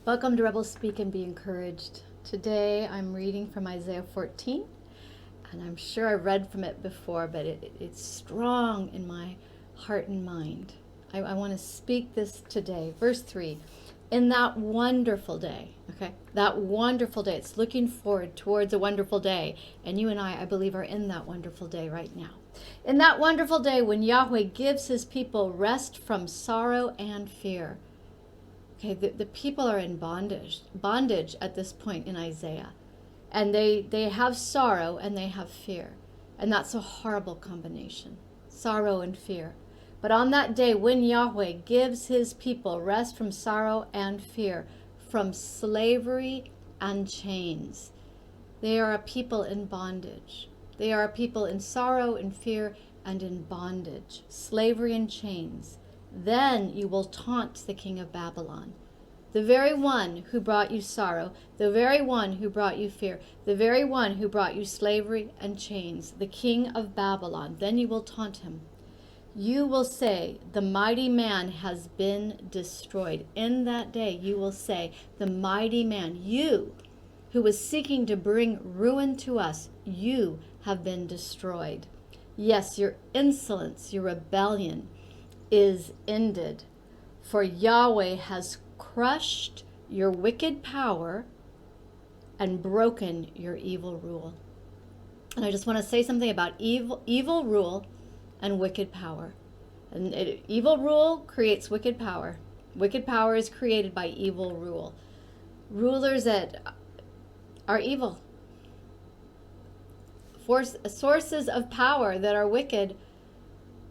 Welcome to Rebel Speak and Be Encouraged. Today I'm reading from Isaiah 14, and I'm sure I've read from it before, but it's strong in my heart and mind. I want to speak this today. Verse 3, in that wonderful day, okay? That wonderful day. It's looking forward towards a wonderful day, and you and I believe, are in that wonderful day right now. In that wonderful day when Yahweh gives his people rest from sorrow and fear. Okay, the people are in bondage at this point in Isaiah. And they have sorrow and they have fear. And that's a horrible combination, sorrow and fear. But on that day when Yahweh gives his people rest from sorrow and fear, from slavery and chains, they are a people in bondage. They are a people in sorrow and fear and in bondage, slavery and chains. Then you will taunt the king of Babylon, the very one who brought you sorrow, the very one who brought you fear, the very one who brought you slavery and chains, the king of Babylon. Then you will taunt him. You will say, the mighty man has been destroyed. In that day you will say, the mighty man, you who was seeking to bring ruin to us, you have been destroyed. Yes, your insolence, your rebellion is ended, for Yahweh has crushed your wicked power and broken your evil rule. And I just want to say something about evil rule and wicked power. And evil rule creates wicked power. Wicked power is created by evil rule. Rulers that are evil. Sources of power that are wicked.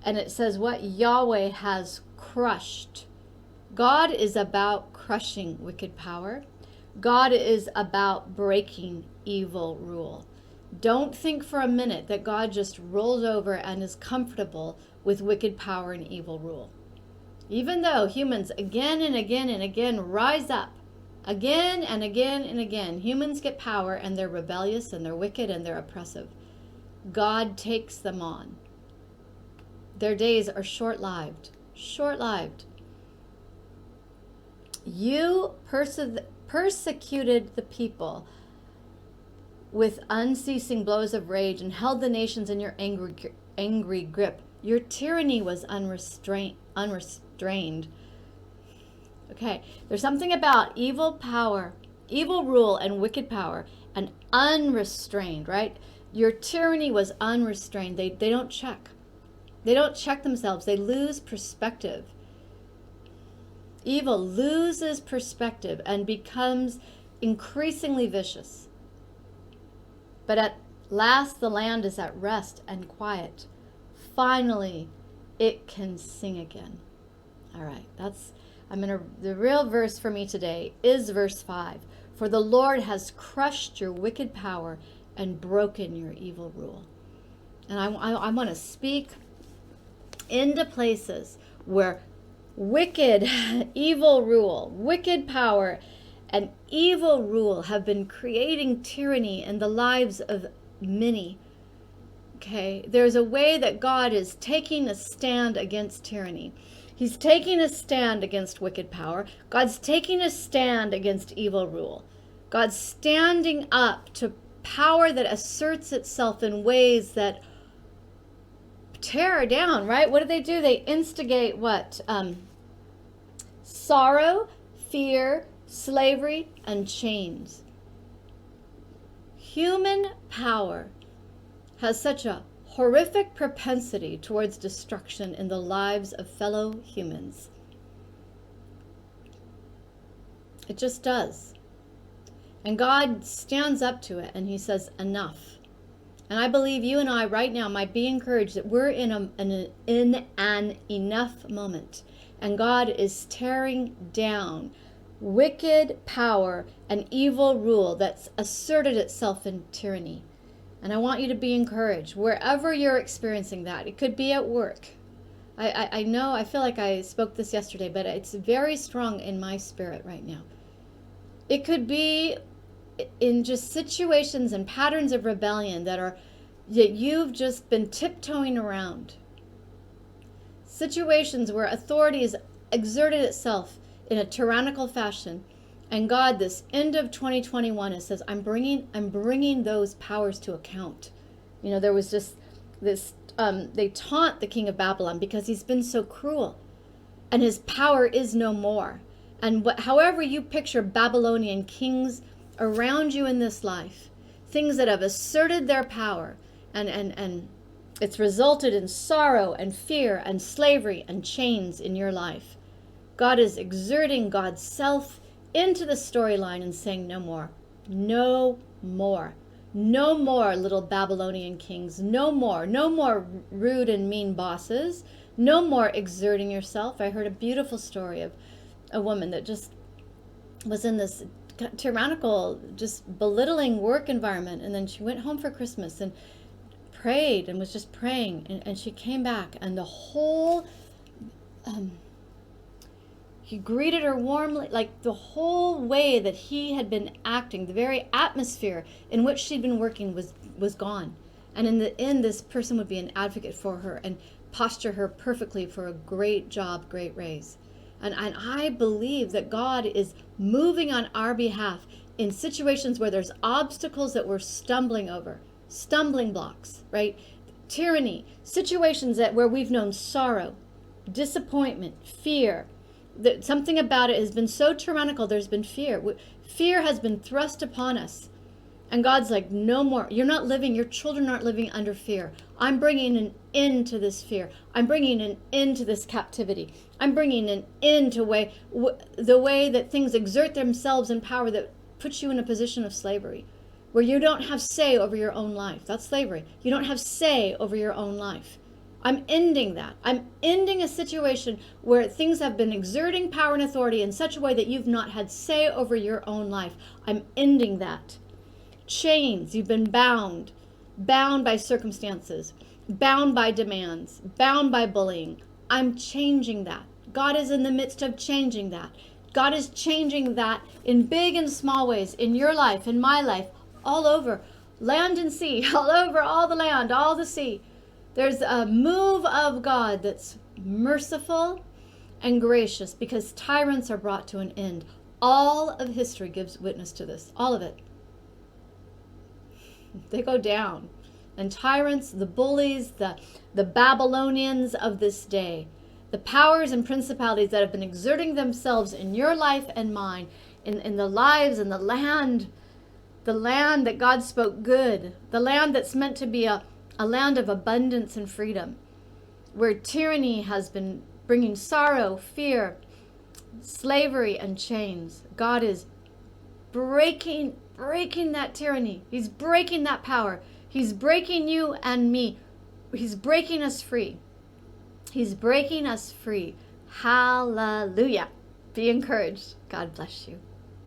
And it says what? Yahweh has crushed. God is about crushing wicked power. God is about breaking evil rule. Don't think for a minute that God just rolls over and is comfortable with wicked power and evil rule. Even though humans again and again and again rise up, again and again and again, humans get power and they're rebellious and they're wicked and they're oppressive. God takes them on. Their days are short-lived. Short-lived. You persecuted the people with unceasing blows of rage and held the nations in your angry grip. Your tyranny was unrestrained. Okay, there's something about evil power, evil rule and wicked power, and unrestrained, right? Your tyranny was unrestrained. They don't check. They don't check themselves. They lose perspective. Evil loses perspective and becomes increasingly vicious. But at last the land is at rest and quiet. Finally, it can sing again. All right, the real verse for me today is verse 5. For the Lord has crushed your wicked power and broken your evil rule. And I want to speak into places where wicked, evil rule, wicked power, and evil rule have been creating tyranny in the lives of many. Okay, there's a way that God is taking a stand against tyranny. He's taking a stand against wicked power. God's taking a stand against evil rule. God's standing up to power that asserts itself in ways that tear down, right? What do? They instigate what? Sorrow, fear, slavery, and chains. Human power has such a horrific propensity towards destruction in the lives of fellow humans. It just does. And God stands up to it and he says, enough. And I believe you and I right now might be encouraged that we're in an enough moment. And God is tearing down wicked power and evil rule that's asserted itself in tyranny. And I want you to be encouraged wherever you're experiencing that. It could be at work. I know, I feel like I spoke this yesterday, but it's very strong in my spirit right now. It could be in just situations and patterns of rebellion that you've just been tiptoeing around. Situations where authority has exerted itself in a tyrannical fashion And God, this end of 2021, it says, I'm bringing those powers to account. There was just this, they taunt the king of Babylon because he's been so cruel, and his power is no more. And however you picture Babylonian kings around you in this life, things that have asserted their power, and it's resulted in sorrow and fear and slavery and chains in your life. God is exerting God's self into the storyline and saying, no more, no more, no more little Babylonian kings, no more rude and mean bosses, no more exerting yourself. I heard a beautiful story of a woman that just was in this tyrannical, just belittling work environment, and then she went home for Christmas and prayed and was just praying, and she came back, and the whole he greeted her warmly, like the whole way that he had been acting, the very atmosphere in which she'd been working was gone. And in the end, this person would be an advocate for her and posture her perfectly for a great job, great raise. And I believe that God is moving on our behalf in situations where there's obstacles that we're stumbling over, stumbling blocks, right? Tyranny, situations where we've known sorrow, disappointment, fear. Something about it has been so tyrannical, there's been fear. Fear has been thrust upon us. And God's like, no more. You're not living, your children aren't living under fear. I'm bringing an end to this fear. I'm bringing an end to this captivity. I'm bringing an end to the way that things exert themselves in power that puts you in a position of slavery, where you don't have say over your own life. That's slavery. You don't have say over your own life. I'm ending that. I'm ending a situation where things have been exerting power and authority in such a way that you've not had say over your own life. I'm ending that. Chains, you've been bound by circumstances, bound by demands, bound by bullying. I'm changing that. God is in the midst of changing that. God is changing that in big and small ways in your life, in my life, all over, land and sea, all over, all the land, all the sea. There's a move of God that's merciful and gracious because tyrants are brought to an end. All of history gives witness to this, all of it. They go down. And tyrants, the bullies, the Babylonians of this day, the powers and principalities that have been exerting themselves in your life and mine, in the lives and the land that God spoke good, the land that's meant to be a land of abundance and freedom, where tyranny has been bringing sorrow, fear, slavery, and chains. God is breaking that tyranny. He's breaking that power. He's breaking you and me. He's breaking us free. He's breaking us free. Hallelujah. Be encouraged. God bless you.